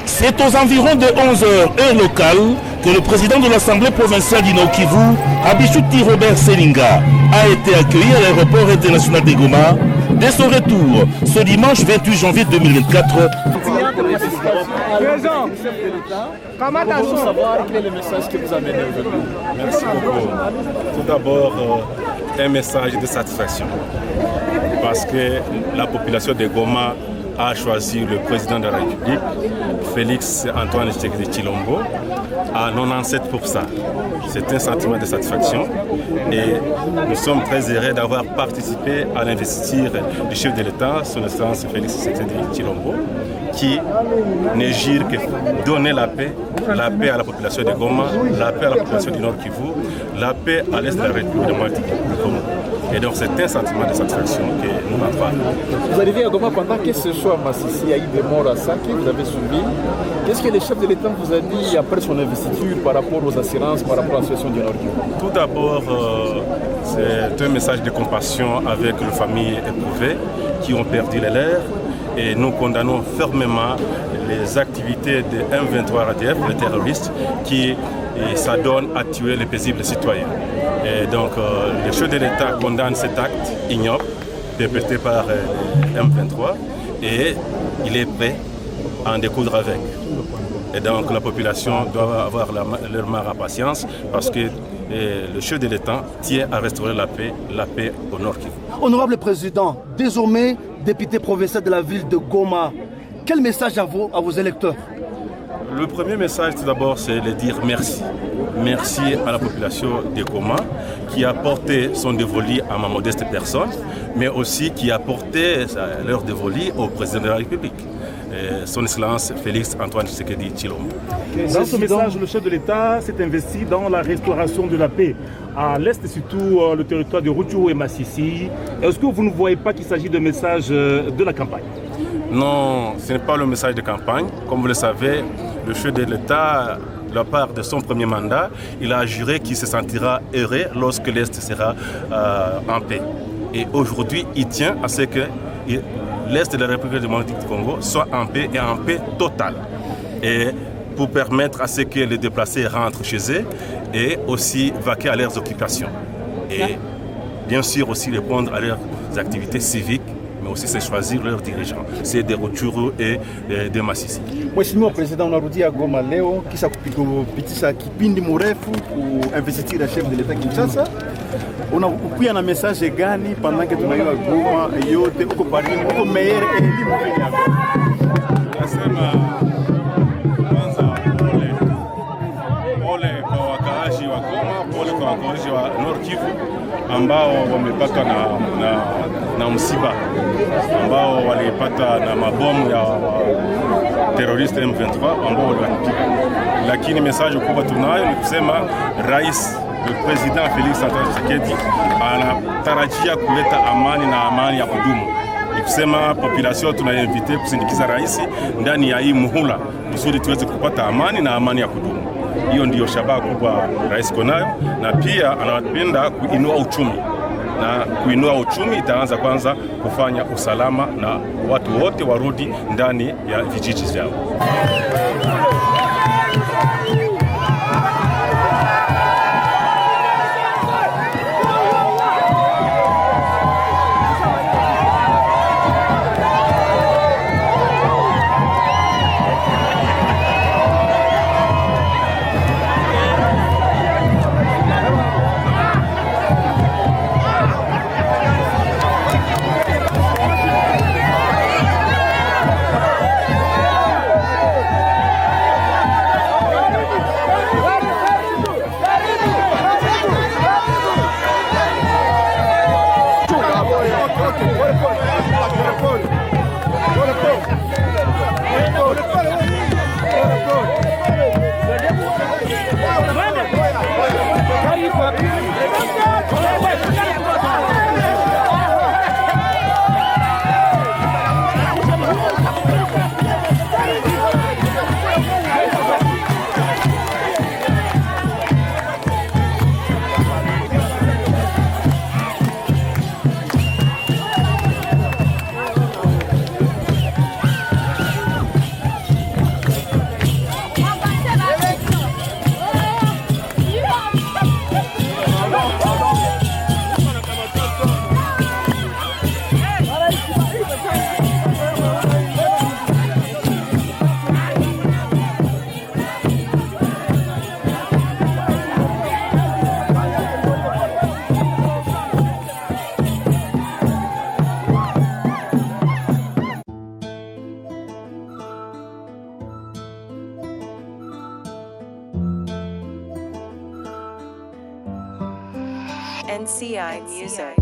C'est aux environs de 11h heure locale que le président de l'Assemblée provinciale du Nord Kivu, Abichouti Robert Selinga, a été accueilli à l'aéroport international de Goma dès son retour ce dimanche 28 janvier 2024. Comment savoir quel est le message que vous amenez aujourd'hui? Merci beaucoup. Tout d'abord, un message de satisfaction parce que la population de Goma a choisi le président de la République, Félix Antoine Tshisekedi Tshilombo, à 97%. C'est un sentiment de satisfaction et nous sommes très heureux d'avoir participé à l'investiture du chef de l'État, son Excellence Félix Tshisekedi Tshilombo, qui ne jure que donner la paix à la population de Goma, la paix à la population du Nord Kivu, la paix à l'est de la République démocratique du Congo. Et donc c'est un sentiment de satisfaction que nous avons. Vous arrivez à Goma pendant que ce soit à Massissi, à Idemor, à Sake, vous avez suivi. Qu'est-ce que le chef de l'État vous a dit après son investiture par rapport aux assurances, par rapport à la situation du Nord Kivu? Tout d'abord, c'est un message de compassion avec les familles éprouvées qui ont perdu les leurs. Et nous condamnons fermement les activités de M23 ADF, les terroristes, qui s'adonnent à tuer les paisibles citoyens. Et donc, le chef de l'État condamne cet acte ignoble, perpétré par M23, et il est prêt à en découdre avec. Et donc, la population doit avoir leur marre à patience, parce que le chef de l'État tient à restaurer la paix au Nord Kivu. Honorable Président, désormais député provincial de la ville de Goma, quel message à vos électeurs? Le premier message, tout d'abord, c'est de dire merci. Merci à la population de Goma qui a porté son dévolu à ma modeste personne, mais aussi qui a porté leur dévolu au président de la République, son Excellence Félix Antoine Tshisekedi Tshilombo. Dans ce message, le chef de l'État s'est investi dans la restauration de la paix à l'est, surtout le territoire de Rutshuru et Massissi. Est-ce que vous ne voyez pas qu'il s'agit de message de la campagne? Non, ce n'est pas le message de campagne. Comme vous le savez, le chef de l'État, de la part de son premier mandat, il a juré qu'il se sentira heureux lorsque l'Est sera en paix. Et aujourd'hui, il tient à ce que l'Est de la République démocratique du Congo soit en paix et en paix totale. Et pour permettre à ce que les déplacés rentrent chez eux et aussi vaquer à leurs occupations. Et bien sûr aussi répondre à leurs activités civiques, mais aussi c'est choisir leurs dirigeants. C'est des Rutshuru et des Massissi. Mheshimiwa President, unarudia Goma leo kisha kupitisha kipindi mrefu kuinvestiture chef de l'État Kinshasa. Unakuwa na message gani pendant que tunaiwa Goma yote uko parmi uko meilleur elimu Kenya? Nasema kwanza pole kwa wakaaji wa Goma, pole kwa wakaaji wa Nord Kivu ambao wamepata na msiba ambao walipata na mabomu ya terroriste M23 ambao waliwapiga. Lakini message kubwa tunayo ni kusema rais le président Félix Antoine Tshisekedi anatarajia kuleta amani na amani ya kudumu. Ni kusema population tunainvite kusindikiza rais ndani ya hii muhula kusudi tuweze kupata amani na amani ya kudumu. Hiyo ndiyo shabaha kubwa rais konayo, na pia anapenda kuinua uchumi. Na kuinua uchumi itaanza kwanza kufanya usalama na watu wote warudi ndani ya vijiji vyao. NCI Music.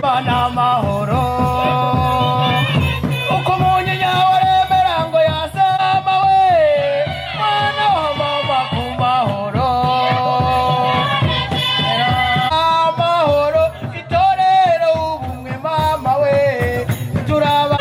Bana mahoro uko munyinya waremera ngo yasama we mwana wa mama ku mahoro mahoro itorero ubumwe mama we turaba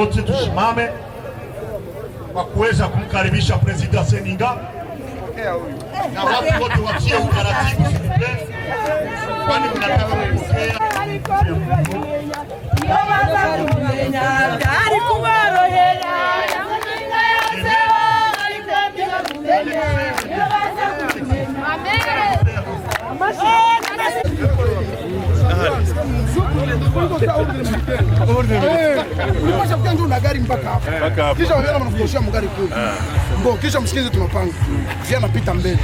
wote tusimame kwa kuweza kumkaribisha President Seninga na watu wote watie utaratibu, kwani tunataka kupokea kisha wanaenda wanafutoshia magari kule. Bon, kisha msikize tunapanga. Zia anapita mbele.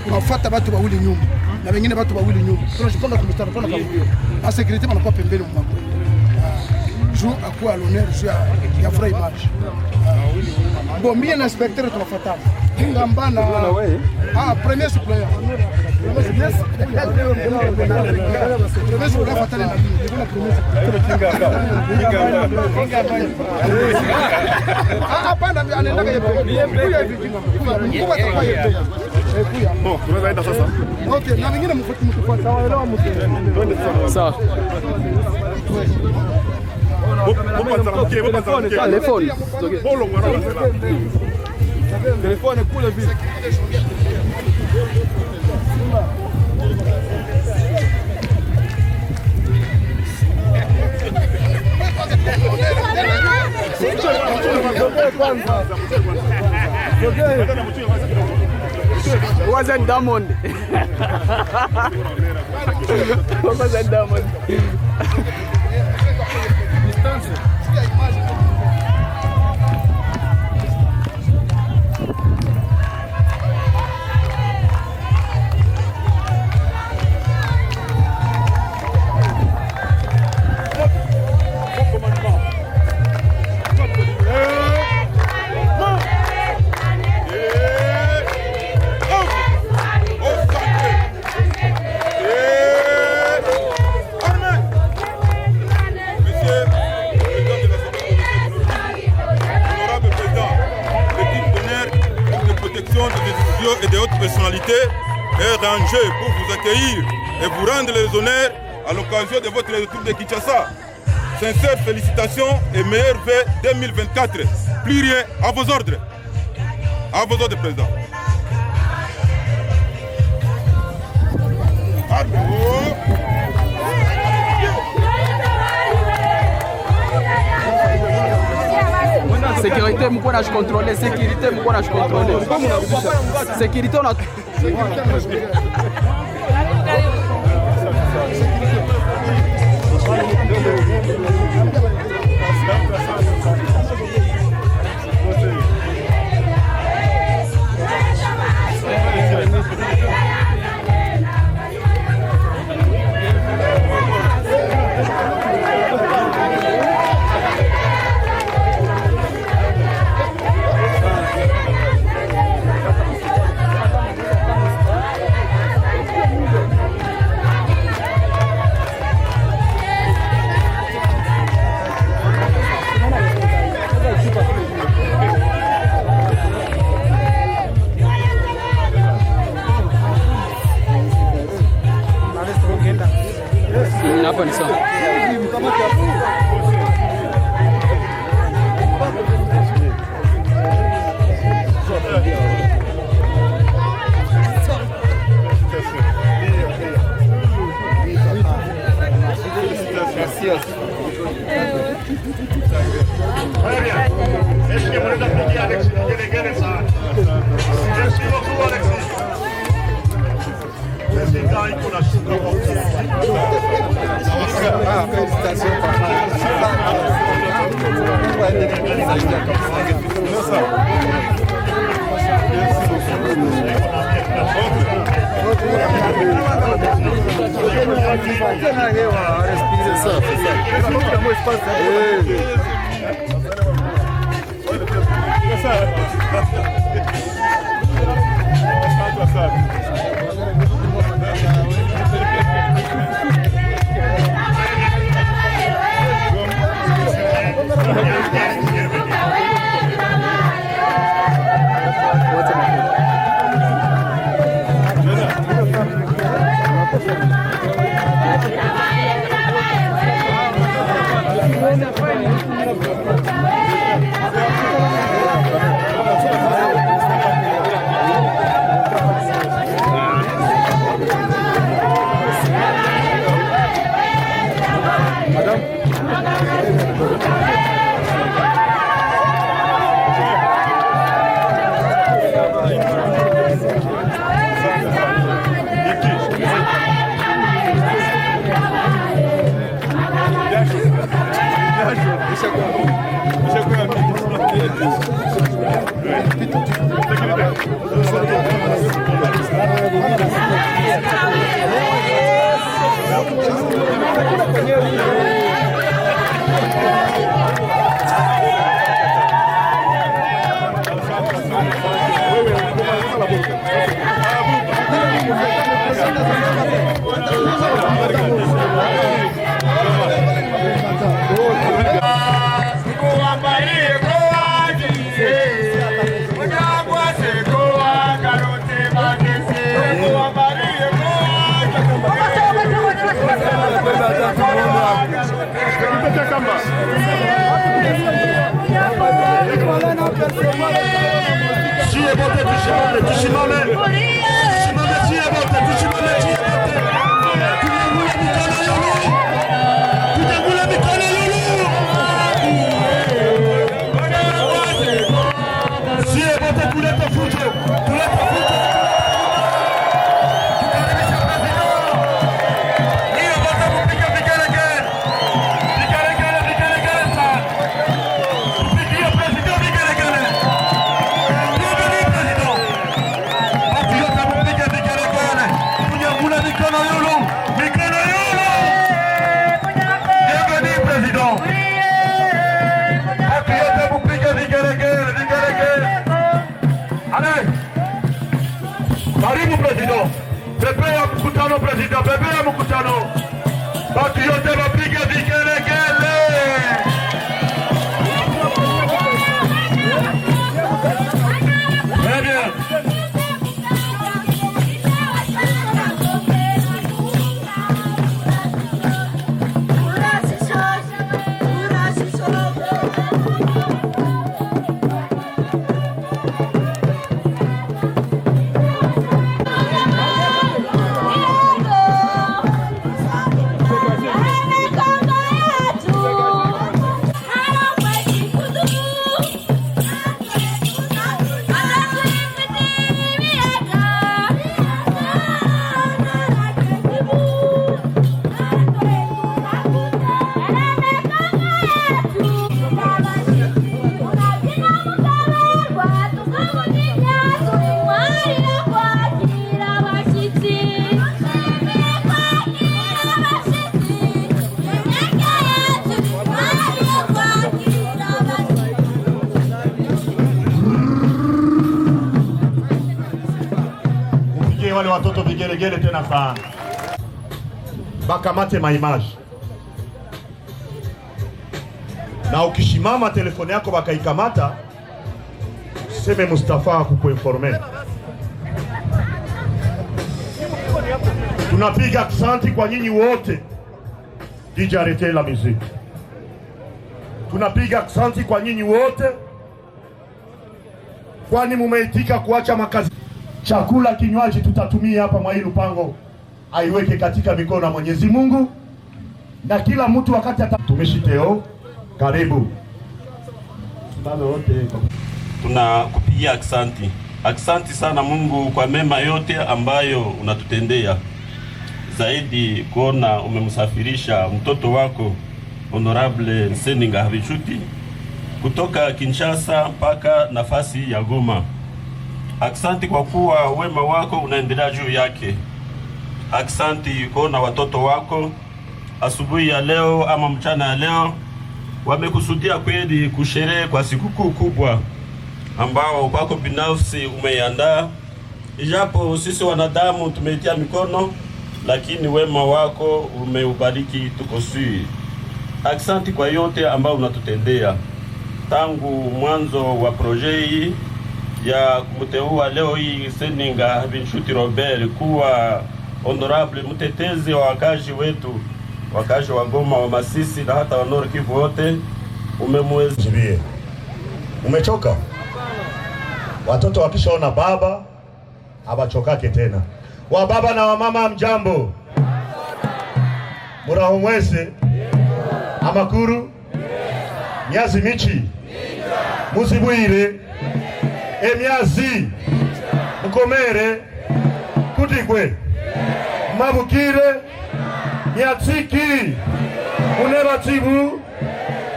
Tunafuata watu wawili nyuma na wengine watu wawili nyuma. Tunashipanga kumstari pana kama hiyo. A security wanakuwa pembeni mwa mambo. Juu akuwa l'honneur ya frais image. Bon, mimi na inspecteur tunafuatana. Ngambana. Premier suppléant. Telefone kule vile. Wasn't Diamond. Wasn't Diamond. Et des autres personnalités est rangé pour vous accueillir et vous rendre les honneurs à l'occasion de votre retour de Kinshasa. Sincères félicitations et meilleurs vœux 2024. Plus rien, à vos ordres. À vos ordres, Président. Sécurité, pourquoi on a contrôlé? Sécurité, pourquoi on a contrôlé? Sécurité, on a... Hapa ni sawa. Gracias. Karibu president. Pepea mkutano president. Pepea mkutano. Watu yote wapige vigelegele. Très bien. Wale watoto vigelegele tena sana. Bakamate maimaji. Na ukishimama telefoni yako bakaikamata, seme Mustafa kukuinforme. Tunapiga asante kwa nyinyi wote. DJ arrêtez la musique. Tunapiga asante kwa nyinyi wote, kwani mumeitika kuacha makazi. Chakula kinywaji tutatumia hapa mwa hii lupango, aiweke katika mikono ya Mwenyezi Mungu, na kila mtu wakati tumeshiteo. Karibu baba wote, tunakupigia aksanti. Aksanti sana Mungu kwa mema yote ambayo unatutendea, zaidi kuona umemsafirisha mtoto wako Honorable Nseninga Habichuti kutoka Kinshasa mpaka nafasi ya Goma. Aksanti kwa kuwa wema wako unaendelea juu yake. Aksanti kuona watoto wako asubuhi ya leo ama mchana ya leo wamekusudia kweli kusherehe kwa sikukuu kubwa ambao kwako binafsi umeiandaa. Ijapo sisi wanadamu tumeitia mikono, lakini wema wako umeubariki tukosui. Aksanti kwa yote ambao unatutendea tangu mwanzo wa project hii ya kumteua leo hii Nseninga Habinshuti Robert kuwa honorable mtetezi wa wakazi wetu, wakazi wa Goma, wa Masisi na hata wa Nord Kivu wote. Umemwezesha. Umechoka? Watoto wakishaona baba abachokake tena. Wa baba na wa mama mjambo. Muraho mwese. Amakuru. Nyazi michi. Musibwire. Emyazi. Mukomere. Kutigwe. Mabukire. Nyatsiki. Unebatibu.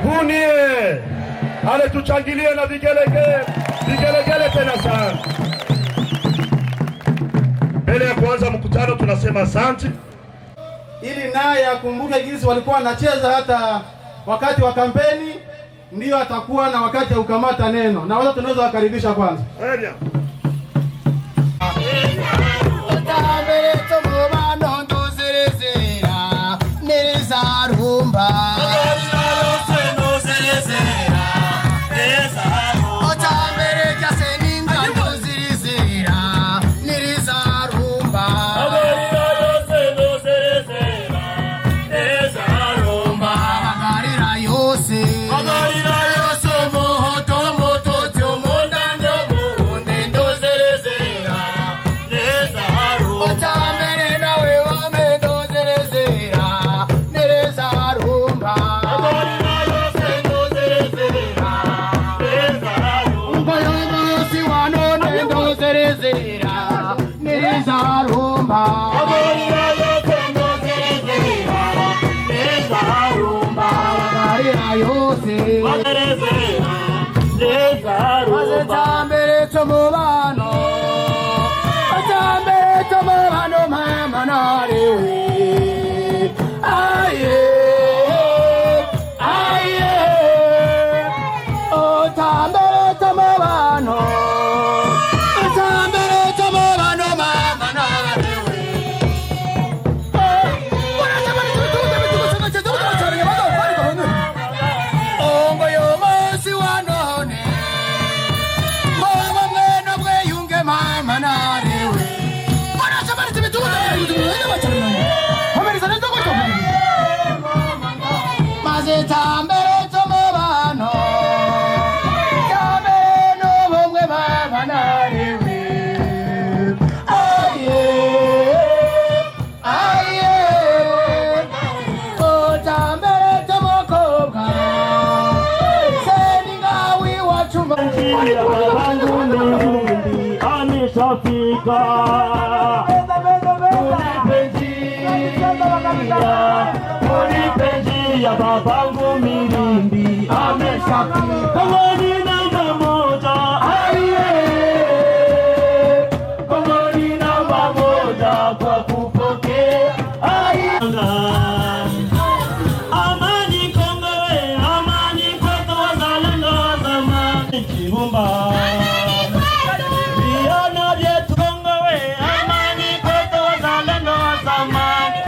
Bunie. Ale tuchangilie na vigelegele. Vigelegele. tunasema asante, ili naye akumbuke jinsi walikuwa wanacheza hata wakati wa kampeni, ndiyo atakuwa na wakati ya kukamata neno, na watu tunaweza wakaribisha kwanza. Babangu Milimbi ameshafika, Kongoni namba moja, Kongoni namba moja kwa kupokea amani Kongowe, amani kwetu wazalendo wa zamani Kirumba. Viona vyetu Kongowe, amani kwetu wazalendo wa zamani.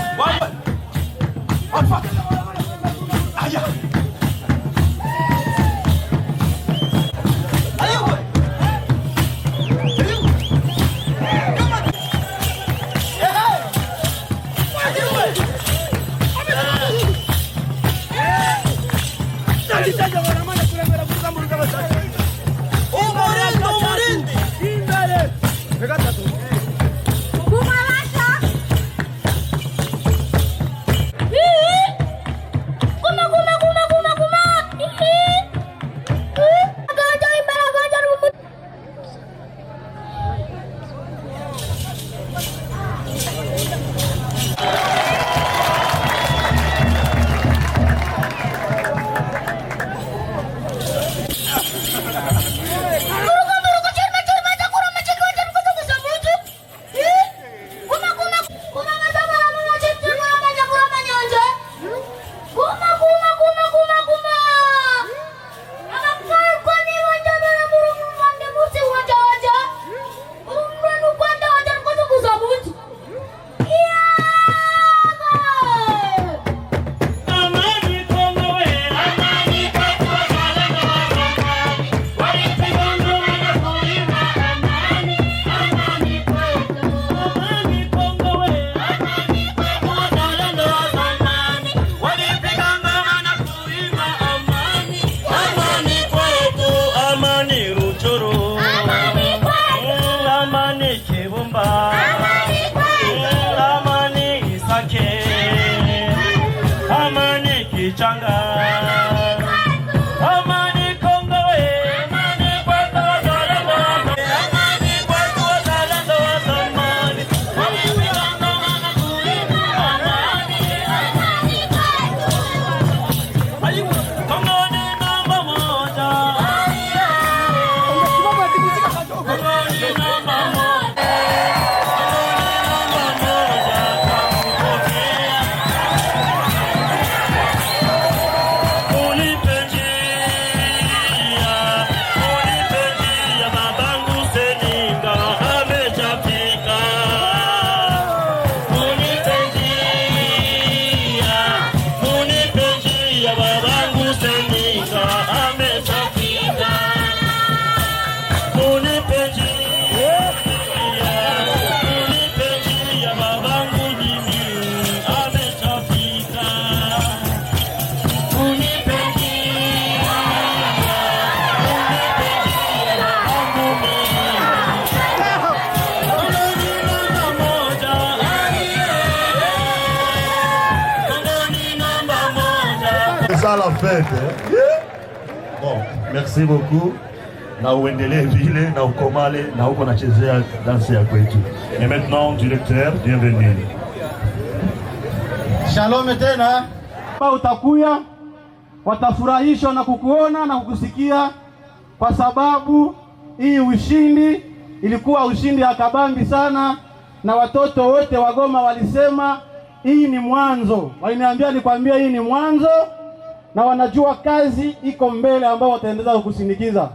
Ça la fête. Bon, merci beaucoup. Na uendelee vile na ukomale na uko nachezea dansi ya kwetu. Et maintenant, directeur, bienvenue. Shalom tena. Utakuya watafurahishwa na kukuona na kukusikia, kwa sababu hii ushindi ilikuwa ushindi ya kabambi sana, na watoto wote wa Goma walisema hii ni mwanzo. Waliniambia nikwambie hii ni mwanzo, na wanajua kazi iko mbele ambao wataendelea kukusindikiza.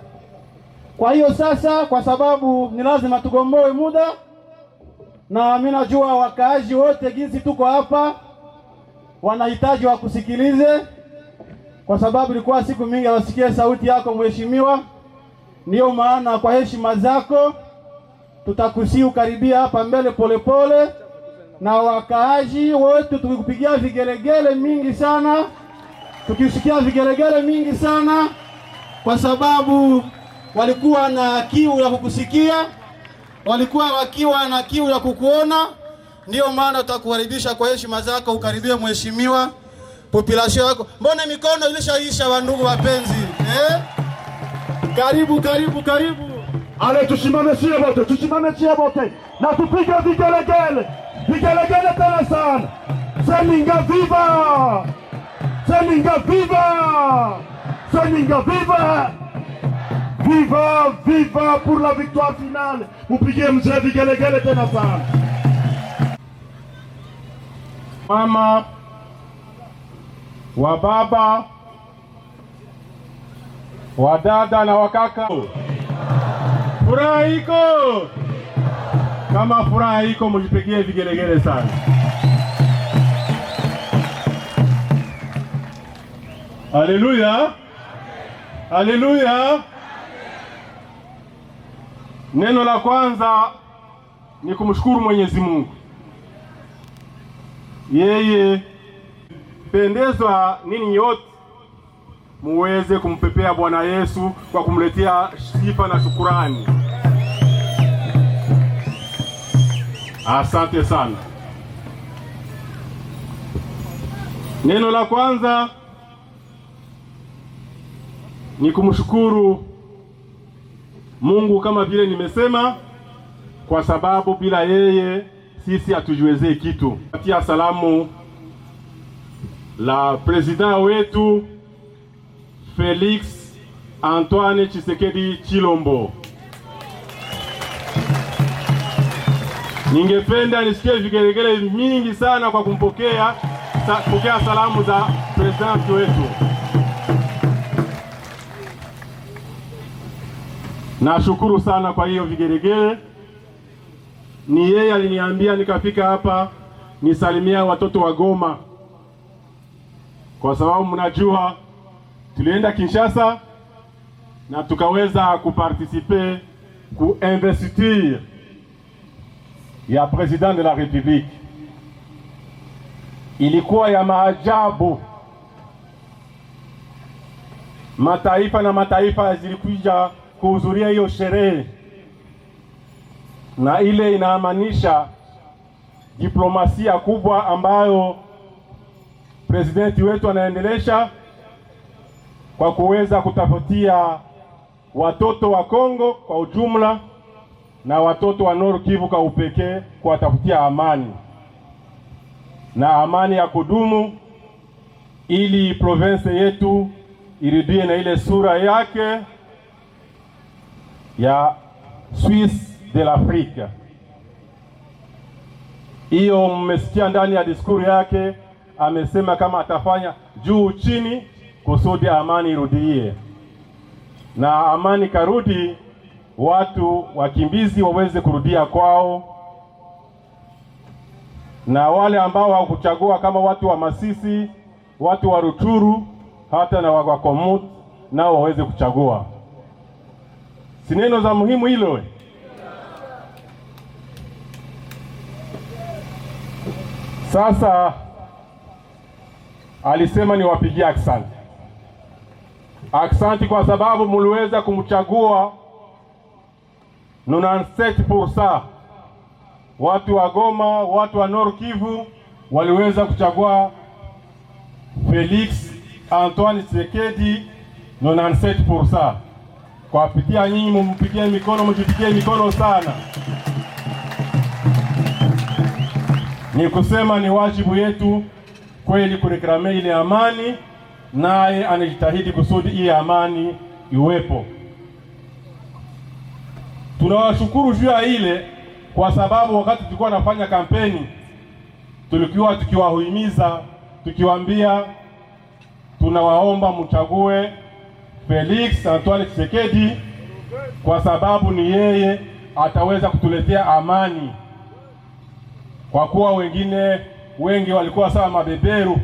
Kwa hiyo sasa, kwa sababu ni lazima tugomboe muda, na mimi najua wakaaji wote jinsi tuko hapa wanahitaji wakusikilize, kwa sababu ilikuwa siku mingi wasikie sauti yako mheshimiwa. Ndio maana kwa heshima zako tutakusihi ukaribia hapa mbele polepole, na wakaaji wote tukikupigia vigelegele mingi sana, tukisikia vigelegele mingi sana, kwa sababu walikuwa na kiu ya kukusikia, walikuwa wakiwa na kiu ya kukuona. Ndio maana tutakukaribisha kwa heshima zako, ukaribie mheshimiwa. Population yako, mbona mikono ilishaisha wa ndugu wapenzi? Karibu, karibu, karibu. Ale, tusimame sie wote, tusimame sie wote na tupige vigelegele, vigelegele tena sana. Seninga viva! Seninga viva! Seninga viva! Viva, viva pour la victoire finale. Mupige mzee vigelegele tena sana. Mama, wa baba, wa dada na wakaka, furaha iko. Kama furaha iko, mjipigie vigelegele sana. Haleluya, haleluya. Neno la kwanza ni kumshukuru Mwenyezi Mungu. Yeye pendezwa nini yote muweze kumpepea Bwana Yesu kwa kumletea sifa na shukurani. Asante sana. Neno la kwanza ni kumshukuru Mungu kama vile nimesema, kwa sababu bila yeye sisi hatujiwezei kitu. Patia salamu la president wetu Felix Antoine Tshisekedi Chilombo. Ningependa nisikie vigelegele mingi sana kwa kumpokea salamu za president wetu. Nashukuru sana kwa hiyo vigelegele. Ni yeye aliniambia nikafika hapa nisalimia watoto wa Goma, kwa sababu mnajua tulienda Kinshasa na tukaweza kuparticiper ku investiture ya president de la République. Ilikuwa ya maajabu. Mataifa na mataifa zilikuja kuhudhuria hiyo sherehe, na ile inaamanisha diplomasia kubwa ambayo presidenti wetu anaendelesha kwa kuweza kutafutia watoto wa Kongo kwa ujumla na watoto wa Nord Kivu kwa upekee, kuwatafutia amani na amani ya kudumu, ili province yetu irudie na ile sura yake ya Suisse de l'Afrique. Hiyo mmesikia ndani ya diskuri yake, amesema kama atafanya juu chini kusudi amani irudie, na amani karudi, watu wakimbizi waweze kurudia kwao, na wale ambao hawakuchagua kama watu wa Masisi, watu wa Rutshuru, hata na wa Komut nao waweze kuchagua. Si neno za muhimu hilo? Sasa alisema niwapigie aksanti. Aksanti kwa sababu mliweza kumchagua 97%. Watu wa Goma, watu wa Nord Kivu waliweza kuchagua Felix Antoine Tshisekedi 97%. Kwa kupitia nyinyi mumpigie mikono, mjipigie mikono sana. Ni kusema ni wajibu yetu kweli kureklame ile amani, naye anajitahidi kusudi ile amani iwepo. Tunawashukuru juu ya ile kwa sababu wakati tulikuwa nafanya kampeni tulikuwa tukiwahimiza tukiwaambia tunawaomba mchague Felix Antoine Tshisekedi kwa sababu ni yeye ataweza kutuletea amani, kwa kuwa wengine wengi walikuwa sawa mabeberu,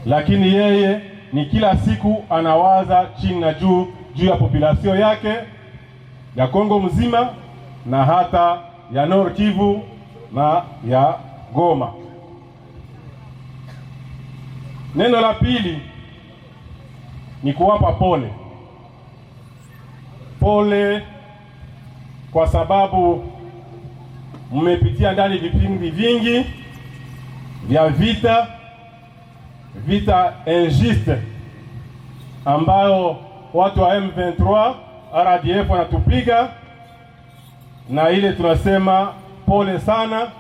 lakini yeye ni kila siku anawaza chini na juu ya population yake ya Kongo mzima na hata ya Nord Kivu na ya Goma. Neno la pili ni kuwapa pole. Pole kwa sababu mmepitia ndani vipindi vingi vya vita injuste ambayo watu wa M23 RDF wanatupiga, na ile tunasema pole sana,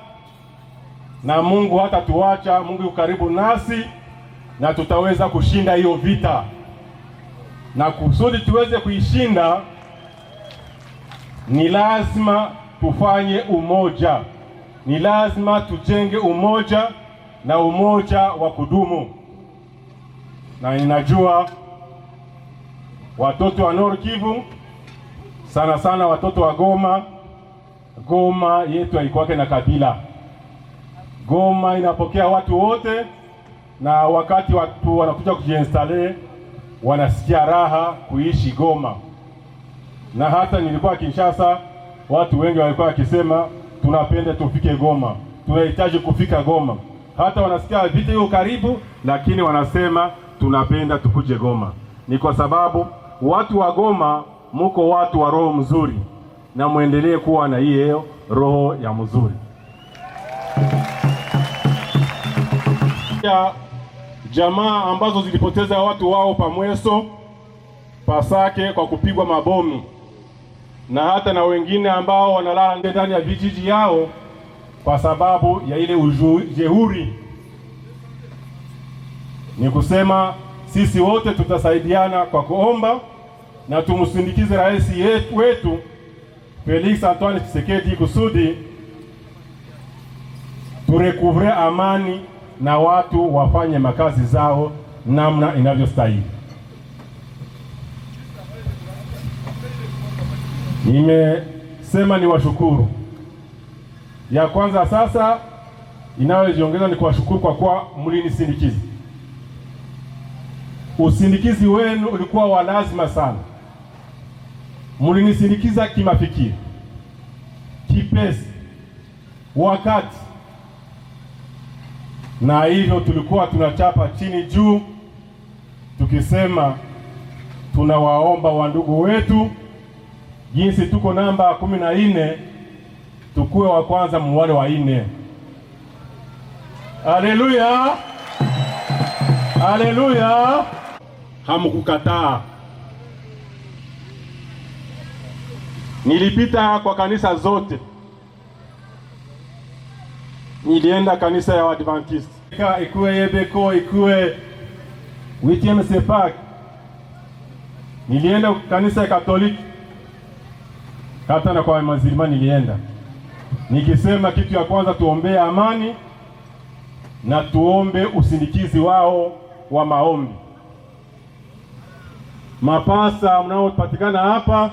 na Mungu hata tuacha. Mungu yuko karibu nasi na tutaweza kushinda hiyo vita, na kusudi tuweze kuishinda ni lazima tufanye umoja, ni lazima tujenge umoja na umoja wa kudumu. Na ninajua watoto wa Nord Kivu, sana sana watoto wa Goma yetu haikuwa na kabila. Goma inapokea watu wote, na wakati watu wanakuja kujiinstale wanasikia raha kuishi Goma. Na hata nilikuwa Kinshasa, watu wengi walikuwa wakisema tunapenda tufike Goma, tunahitaji kufika Goma. Hata wanasikia vita hiyo karibu, lakini wanasema tunapenda tukuje Goma. Ni kwa sababu watu wa Goma muko watu wa roho mzuri, na muendelee kuwa na hiyo roho ya mzuri. Ya jamaa ambazo zilipoteza watu wao Pamweso, Pasake kwa kupigwa mabomu, na hata na wengine ambao wanalala ndani ya vijiji yao kwa sababu ya ile ujeuri. Ni kusema sisi wote tutasaidiana kwa kuomba na tumsindikize rais wetu Felix Antoine Tshisekedi kusudi turecouvre amani na watu wafanye makazi zao namna inavyostahili. Nimesema ni washukuru. Ya kwanza sasa inayojiongeza ni kuwashukuru kwa kuwa mlinisindikiza. Usindikizi wenu ulikuwa wa lazima sana. Mlinisindikiza kimafikiri, kipesa, wakati, na hivyo tulikuwa tunachapa chini juu tukisema tunawaomba wandugu wetu, jinsi tuko namba 14 tukue wa kwanza mwale wa 4. Haleluya, haleluya. Hamkukataa. Nilipita kwa kanisa zote. Nilienda kanisa ya Adventist, ikuwe Yebeko, ikuwe 8e Sepak. Nilienda kanisa ya Katoliki, hata na kwa mazilima nilienda. Nikisema kitu ya kwanza tuombee amani na tuombe usindikizi wao wa maombi. Mapasa mnaopatikana hapa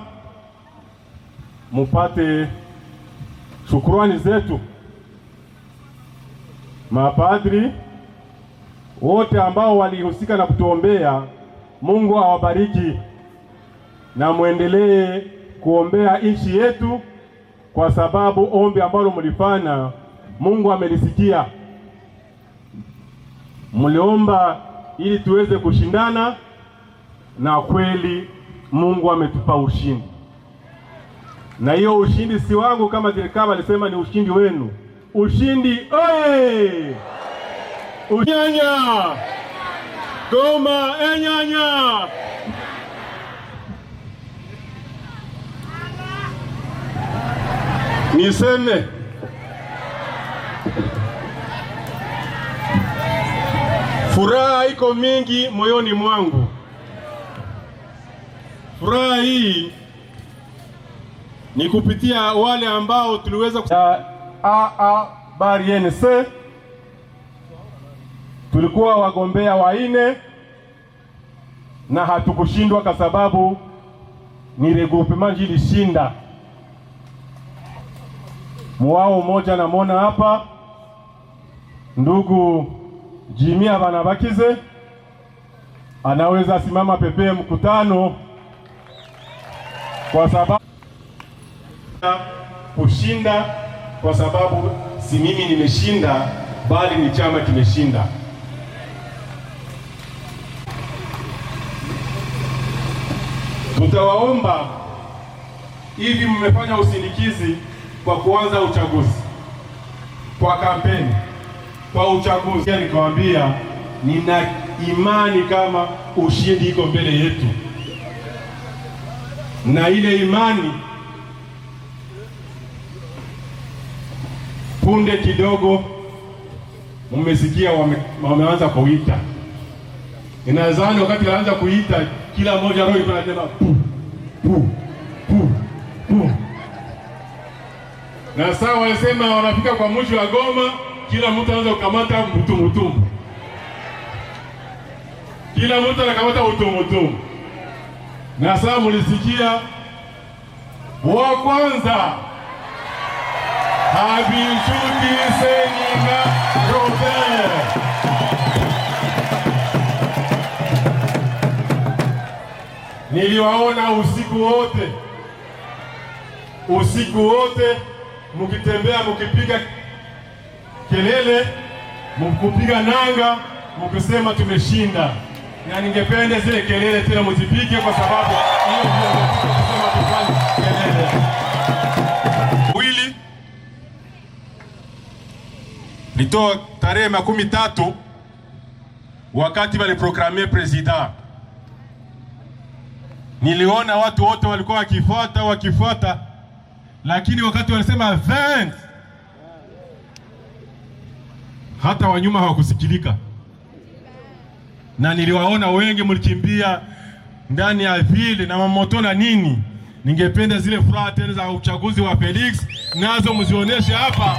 mupate shukrani zetu. Mapadri wote ambao walihusika na kutuombea, Mungu awabariki na muendelee kuombea nchi yetu, kwa sababu ombi ambalo mlifanya Mungu amelisikia. Mliomba ili tuweze kushindana, na kweli Mungu ametupa ushindi. Na hiyo ushindi si wangu, kama Dirikaba alisema, ni ushindi wenu. Ushindi oye! Unyanya! Goma enyanya! Niseme furaha iko mingi moyoni mwangu. Furaha hii ni kupitia wale ambao tuliweza BARINC. Tulikuwa wagombea 4 na hatukushindwa kwa sababu ni regroupement ilishinda. Mwao mmoja namona hapa, ndugu Jimmy Abanabakize, anaweza simama pepee mkutano kwa sababu kushinda, kwa sababu si mimi nimeshinda, bali ni chama kimeshinda. Tutawaomba hivi, mmefanya usindikizi kwa kuanza uchaguzi, kwa kampeni, kwa uchaguzi. Nikamwambia nina imani kama ushindi iko mbele yetu, na ile imani punde kidogo mmesikia wameanza kuita. Inadhani wakati wanaanza kuita, kila mmoja roho iko inasema pu pu pu pu. Na sasa wanasema wanafika kwa mwisho wa Goma, kila mtu anaanza kukamata mtu. Kila mtu anakamata mtu. Na sasa mlisikia wa kwanza Habishuti Seninga Robert. Niliwaona usiku wote mukitembea, mukipiga kelele, mukipiga nanga, mukisema tumeshinda. Na ningependa zile kelele tena muzipige, kwa sababu hiyo ndio kusema tufanye kelele. Wili litoa tarehe 13 wakati wale programme president. Niliona watu wote walikuwa wakifuata, lakini wakati walisema 20 hata wanyuma hawakusikilika. Na niliwaona wengi mlikimbia ndani ya vile na mamoto na nini. Ningependa zile furaha tena za uchaguzi wa Felix nazo mzioneshe hapa,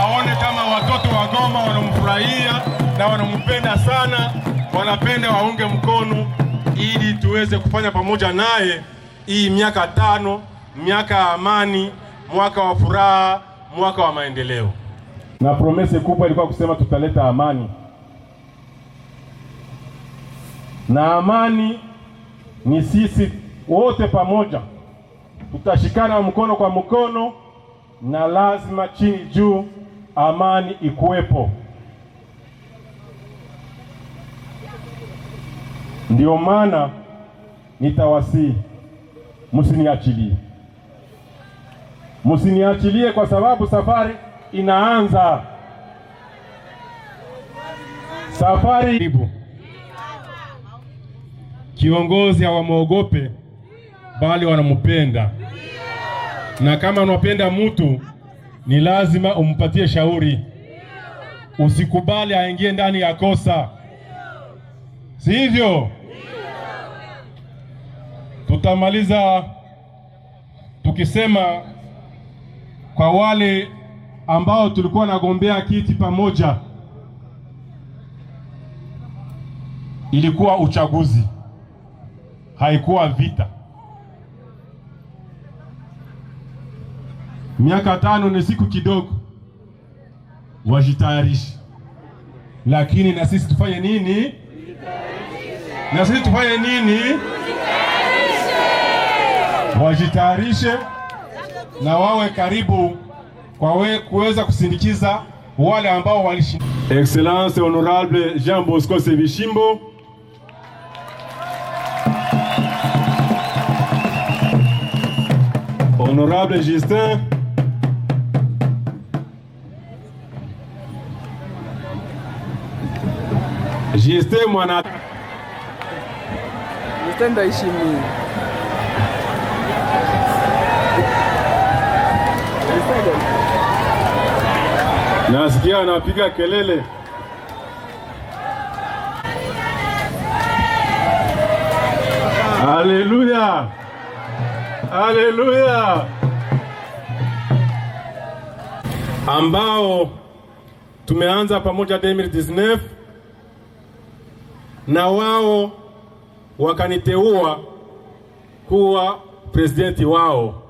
aone kama watoto wa Goma wanamfurahia na wanampenda sana, wanapenda waunge mkono, ili tuweze kufanya pamoja naye hii miaka 5, miaka ya amani, mwaka wa furaha, mwaka wa maendeleo. Na promese kubwa ilikuwa kusema tutaleta amani. Na amani ni sisi wote pamoja. Tutashikana mkono kwa mkono, na lazima chini juu amani ikuwepo. Ndio maana nitawasihi msiniachilie. Msiniachilie kwa sababu safari inaanza. Safari ipo. Kiongozi hawamuogope, bali wanampenda. Na kama unapenda mtu, ni lazima umpatie shauri. Usikubali aingie ndani ya kosa. Si hivyo? Tutamaliza tukisema kwa wale ambao tulikuwa nagombea kiti pamoja, ilikuwa uchaguzi, haikuwa vita. Miaka 5 ni siku kidogo, wajitayarishe. Lakini na sisi tufanye nini? Wajitayarishe na wawe karibu kwa kuweza kusindikiza wale ambao walishinda. Excellence Honorable Jean Bosco Sebishimbo, Honorable Justin, mwana Justin Daishimi. nasikia anapiga kelele. Haleluya, haleluya, ambao tumeanza pamoja 2019 na wao wakaniteua kuwa presidenti wao.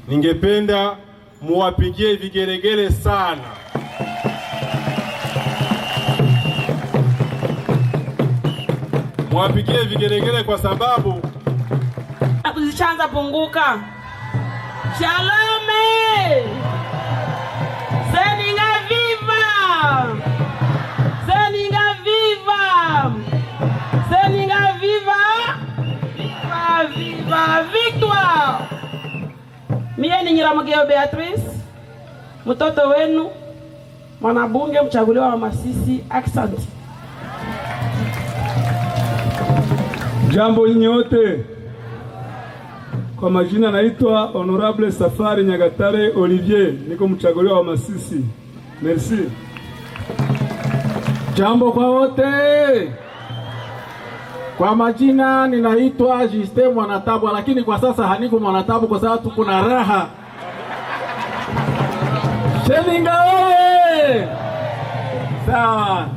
Ningependa muwapigie vigelegele sana. Muwapigie vigelegele kwa sababu kuzichanza punguka. Shalome! Seninga viva! Seninga viva! Seninga viva! Viva, viva, victoire! Mie ni Nyiramugeo Beatrice, mtoto wenu, mwanabunge mchaguliwa wa Masisi. Asante. Jambo nyote. Kwa majina naitwa Honorable Safari Nyagatare Olivier, niko mchaguliwa wa Masisi. Merci. Jambo kwa wote. Kwa majina ninaitwa Justin Mwanatabu, lakini kwa sasa haniko Mwanatabu kwa sababu tuko na raha. Shelinga oye! Sawa.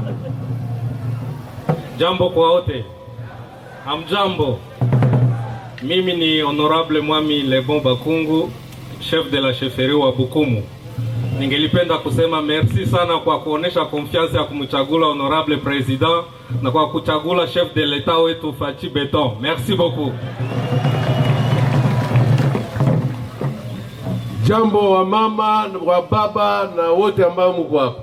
Jambo kwa wote. Hamjambo. Mimi ni Honorable Mwami Lebon Bakungu, chef de la chefferie wa Bukumu. Ningelipenda kusema merci sana kwa kuonesha confiance ya kumchagula Honorable President na kwa kuchagula chef de l'État wetu Fachi Beton. Merci beaucoup. Jambo wa mama, wa baba na wote ambao mko hapa.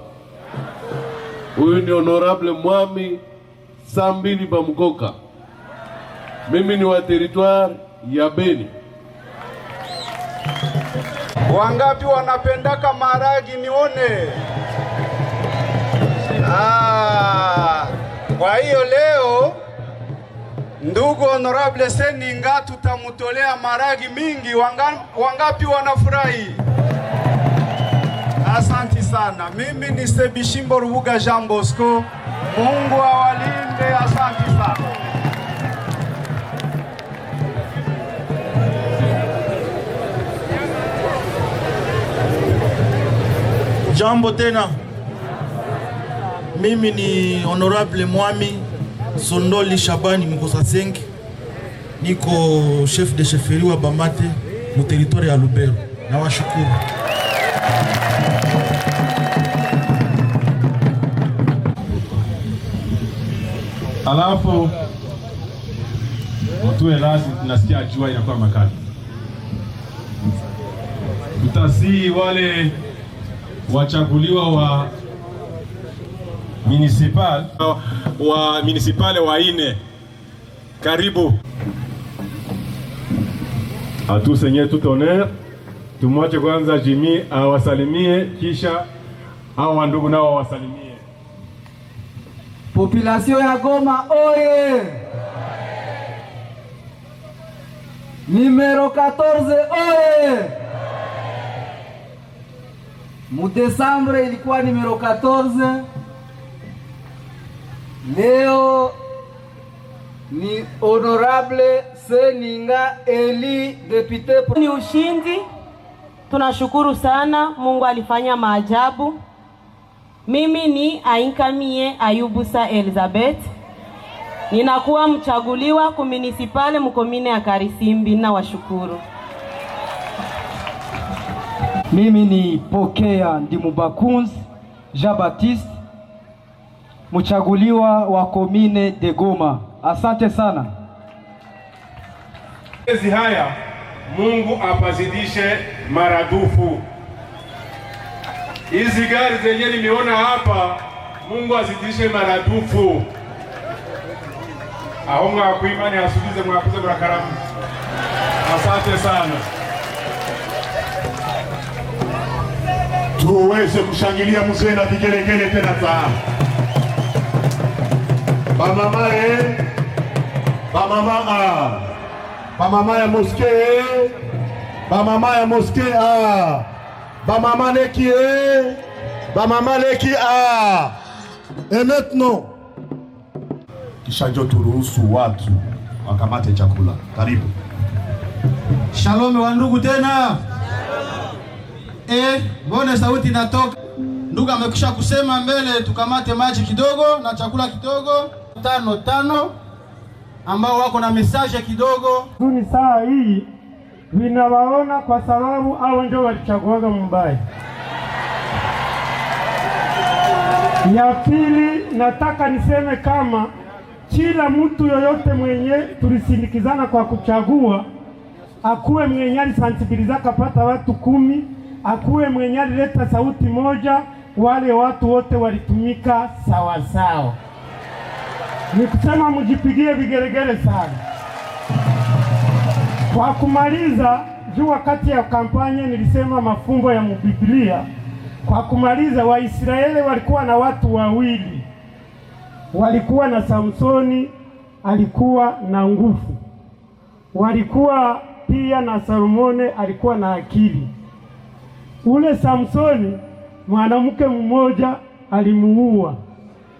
Huyu ni Honorable Mwami Sambili Bamukoka. Mimi ni wa territoire ya Beni. Wangapi wanapendaka maragi nione? Kwa hiyo leo ndugu Honorable Seninga tutamutolea maragi mingi. Wangapi wanafurahi? Asante sana. Mimi ni Sebishimbo Rubuga Jean Bosco. Mungu awalinde. Asante sana. Jambo tena. Mimi ni Honorable Mwami Sondoli Shabani Mkosasengi. Niko chef de chefferie wa Bamate mu territoire ya Lubero. Na washukuru. Alafu mtuwe lazi, tunasikia jua inakuwa makali. Mtasii wale wachaguliwa wa municipal wa ine. Karibu. Atu senye tout honneur. Tumwache kwanza Jimmy awasalimie, kisha hao ndugu nao wasalimie. Population ya Goma oye! Numero 14 oye! Mudesambre ilikuwa numero 14. Leo ni Honorable Seninga Eli depute. Ni ushindi. Tunashukuru sana, Mungu alifanya maajabu. Mimi ni Ainkamie Ayubusa Elizabeth. Ninakuwa mchaguliwa ku municipale mkomine ya Karisimbi na washukuru. Mimi ni Pokea Ndimubakunzi Jean Baptiste, mchaguliwa wa komine de Goma. Asante sana. Ezi haya Mungu apazidishe maradufu. Hizi gari zenye nimeona hapa, Mungu azidishe maradufu. Ahonga kuimani asubize mwakuze mrakaramu. Asante sana. Tuweze kushangilia mzee na vigelegele tena sana. Bamama bamama bamama ya mosquée, bamama ya mosquée bamama leki bamama leki Et maintenant kisha njo turuhusu watu wakamate chakula. Karibu. Shalom wa ndugu tena. Mbona sauti inatoka? Ndugu amekwisha kusema mbele tukamate maji kidogo na chakula kidogo. 5 ambao wako na message kidogo. Ni saa hii vinawaona kwa sababu hao ndio walichaguaga Mumbai. Ya pili, nataka niseme kama kila mtu yoyote mwenye tulisindikizana kwa kuchagua akuwe mwenye alisensibiliza kapata watu 10, akuwe mwenye alileta sauti moja, wale watu wote walitumika sawa sawa. Ni kusema mjipigie vigelegele sana. Kwa kumaliza, juu wakati ya kampanya nilisema mafumbo ya Biblia. Kwa kumaliza, Waisraeli walikuwa na watu wawili. Walikuwa na Samsoni, alikuwa na nguvu. Walikuwa pia na Salomoni, alikuwa na akili. Ule Samsoni, mwanamke mmoja alimuua.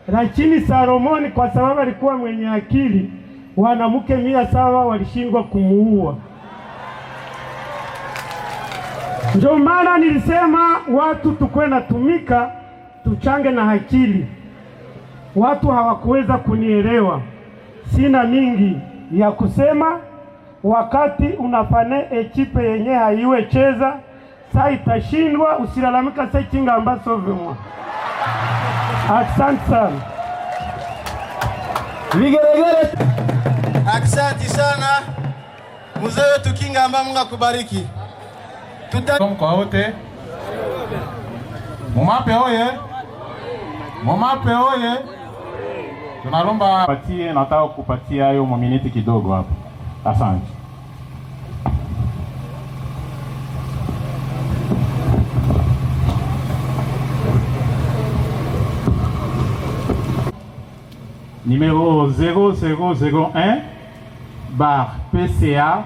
Lakini Salomoni kwa sababu alikuwa mwenye akili, wanamke 700 walishindwa kumuua. Ndio maana nilisema watu tukwe na tumika, tuchange na akili. Watu hawakuweza kunielewa. Sina mingi ya kusema. Wakati unafane ekipe yenye haiwe cheza, saa itashindwa, usilalamika saa kinga ambaso vimwa. Asante sana. Vigelegele. Asante sana. Mzee wetu Kinga ambaye Mungu akubariki. Kwa wote. Mumape oye. Mumape oye. Tunalomba patie, nataka kupatia hayo minute kidogo hapa. Asante. Numéro 0001 bar PCA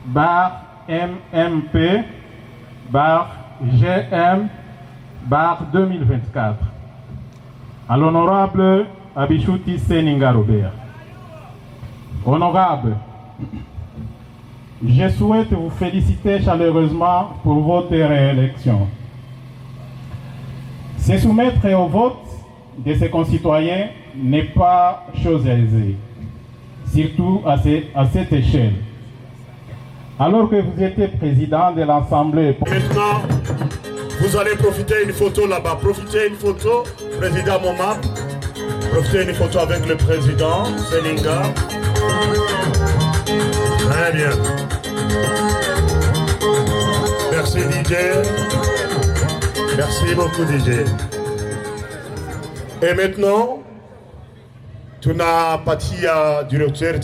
bar MMP bar GM bar 2024 à l'honorable Abishuti Seninga Robert. Honorable, je souhaite vous féliciter chaleureusement pour votre réélection. Se soumettre au vote de ses concitoyens n'est pas chose aisée, surtout à cette échelle. Alors que vous étiez président de l'Assemblée... Maintenant, vous allez profiter une photo là-bas. Profitez une photo, président Momap. Profitez une photo avec le président Seninga. Très bien. Merci DJ. Merci beaucoup DJ. Et maintenant, tunapatia directeur.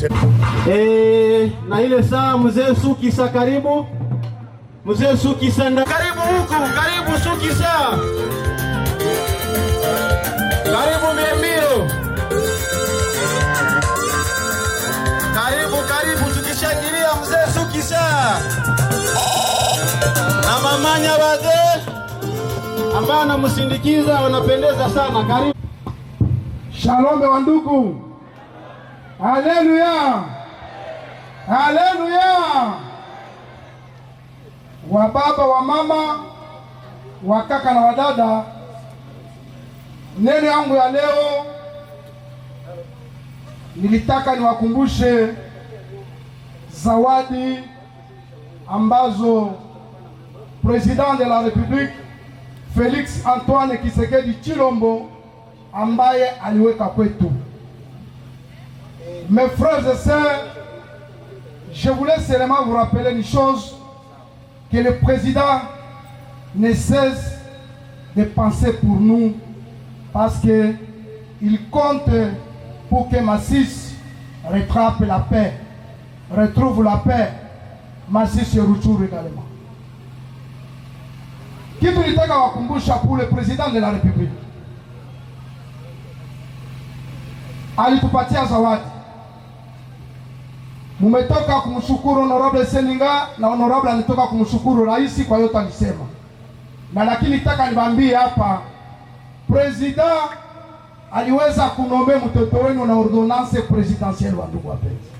Na ile saa mzee Sukisa karibu. Mzee Sukisa karibu huku, karibu Sukisa. Karibu Mbio. Karibu tukishangilia mzee Sukisa. Na mamanya wazee ambao anamsindikiza wanapendeza sana. Karibu. Shalom wa ndugu. Haleluya. Haleluya. Wa baba wa mama, wa kaka na wadada, neno yangu ya leo nilitaka niwakumbushe zawadi ambazo President de la République Félix Antoine Tshisekedi Tshilombo ambaye aliweka kwetu. Mes frères et sœurs, je voulais seulement vous rappeler une chose, que le président ne cesse de penser pour nous parce qu'il compte pour que Masisi rattrape la paix, retrouve la paix. Masisi Ruchuru également. Kitu nitaka wakumbusha pour le président de la République. Alitupatia zawadi. Mumetoka kumshukuru Honorable Seninga na Honorable alitoka kumshukuru rais kwa yote alisema. Na lakini nataka niwaambie hapa, president aliweza kunombe mtoto wenu na ordonnance presidentielle wa ndugu wapenzi.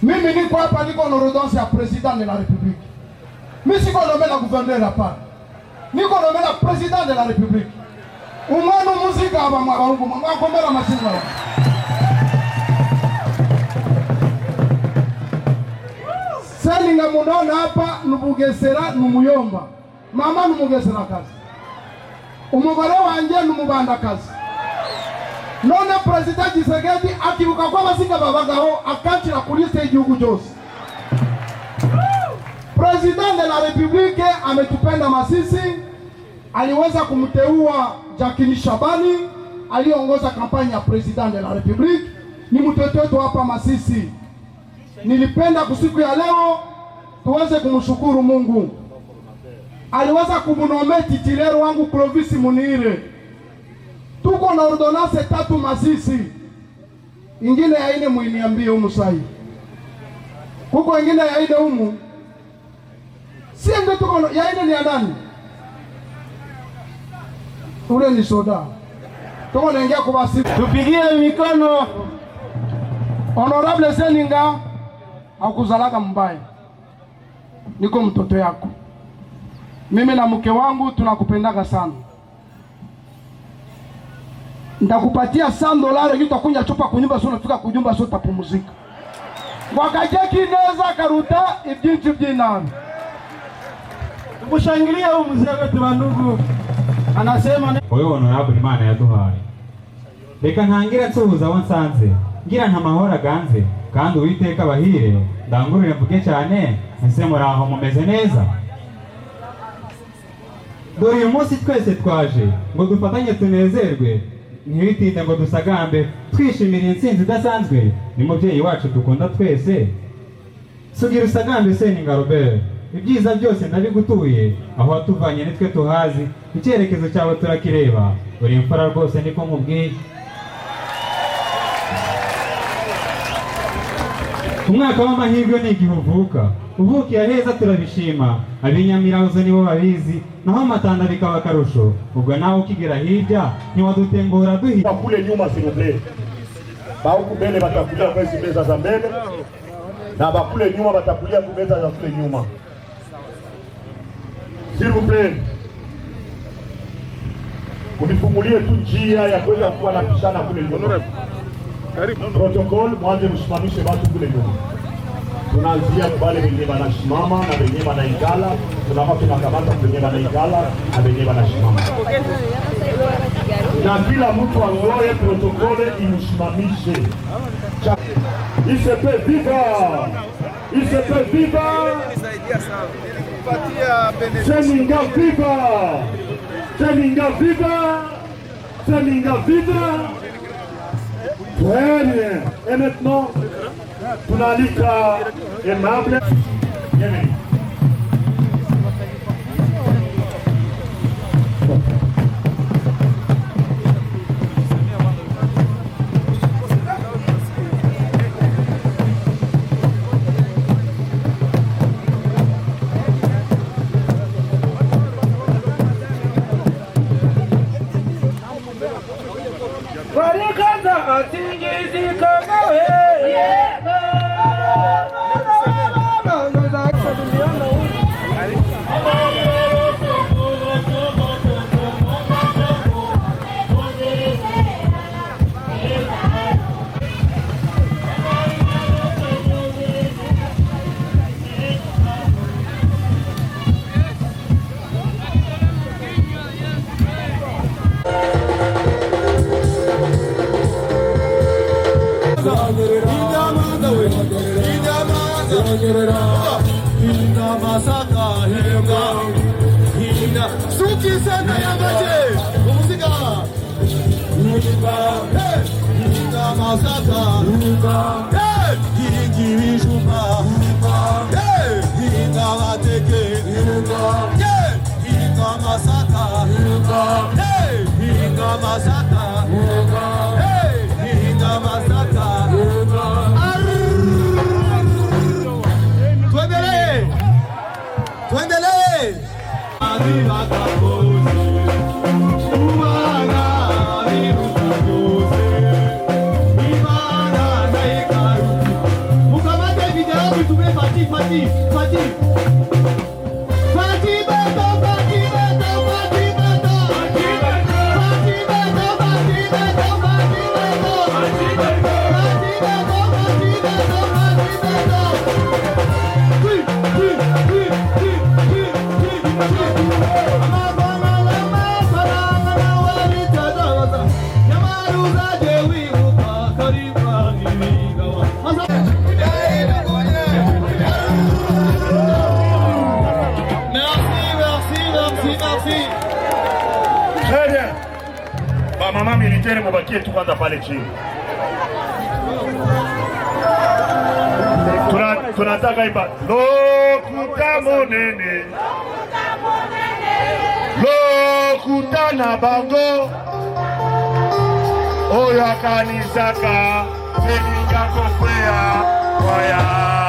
Mimi niko hapa niko na ordonnance ya president de la République. Mimi siko nombe na gouverneur hapa. Niko nombe na president de la République. Umano muzika hapa mwabangu mwakombera mashini wao. Seninga munona hapa nubugesera numuyomba. Mama numugesera kazi. Umugore wanje numubanda kazi. None President Tshisekedi akibuka kwa basinga babagaho akachira kuri stage yuko cyose. President de la République ametupenda Masisi, aliweza kumteua Jacqueline Shabani aliongoza kampanya ya President de la République. Ni mtoto wetu hapa Masisi. Nilipenda kusiku ya leo tuweze kumshukuru Mungu. Aliweza kumunome titulaire wangu Clovis Munire. Tuko na ordonnance 3 Masisi. Ingine ya ine muiniambie humu sahi. Kuko ingine ya ine humu. Si ndio tuko ya ine ni ya nani? Ule ni soda. Tuko naingia kwa basi. Tupigie mikono. Honorable Seninga hakuzalaka mbaya. Niko mtoto yako. Mimi na mke wangu tunakupendaka sana. Ndakupatia $100 ili utakunya chupa kunyumba sio unafika kunyumba sio utapumzika. Wakajeki neza karuta ibyinchi byinana. Kushangilia huyu mzee wetu bandugu. Anasema oyo honorable Imana yaduhaye. Reka ntangira nsuhuza wansanze. Ngira nta mahora ganze kandi Uwiteka bahire ndangurire mvuge cyane ese muraho mumeze neza. Dore uyu munsi twese twaje ngo dufatanye tunezerwe ntibitinde ngo dusagambe twishimira intsinzi idasanzwe ni mubyeyi wacu dukunda twese. Sugira usagambe Seninga Robert, ibyiza byose ndabigutuye aho watuvanye nitwe tuhazi, icyerekezo cyawe turakireba, uri imfura rwose niko mubwiye. Umwaka w'amahirwe ni igihe uvuka, uvukiye heza turabishima, abinyamirazo nibo babizi, naho amatanda bikaba akarusho, ubwo nawe ukigera hirya ntiwadutengura duhita. Kule nyuma sinuble, huku mbele batakulia kwezi meza za mbele, na bakule nyuma batakulia kumeza za kule nyuma. S'il vous plaît, unifungulie tu njia ya kuweza kuwa na pishana kule nyuma. Protocol mwanze msimamishe watu kule nyuma. Tunaanzia kubale wenye wanasimama na wenye wanaikala, tunakuwa tunakamata wenye wanaikala na wenye wanasimama. Na kila mtu angoe protokole imsimamishe. ICP viva! ICP viva! Seninga viva! Seninga viva! Seninga viva! Très bien. Et maintenant, tunalika aimable. Bienvenue. Inda masaka hega, inda Haya, suki sana ya maje. Muzika. Hey, masaka. Hey, ingiri shumba. Hey, ingamateke. Hey, ingamasaka. Hey, ingamasaka. Hey, ingamasaka. Tuendelee. Mukamate vijana tume Fati. Très bien. Ba mama militaire mubakie tu kwanza pale chini. Tunataka iba lokuta monene. Lokuta na bango. Oya kanisaka. Seninga kofea. Waya.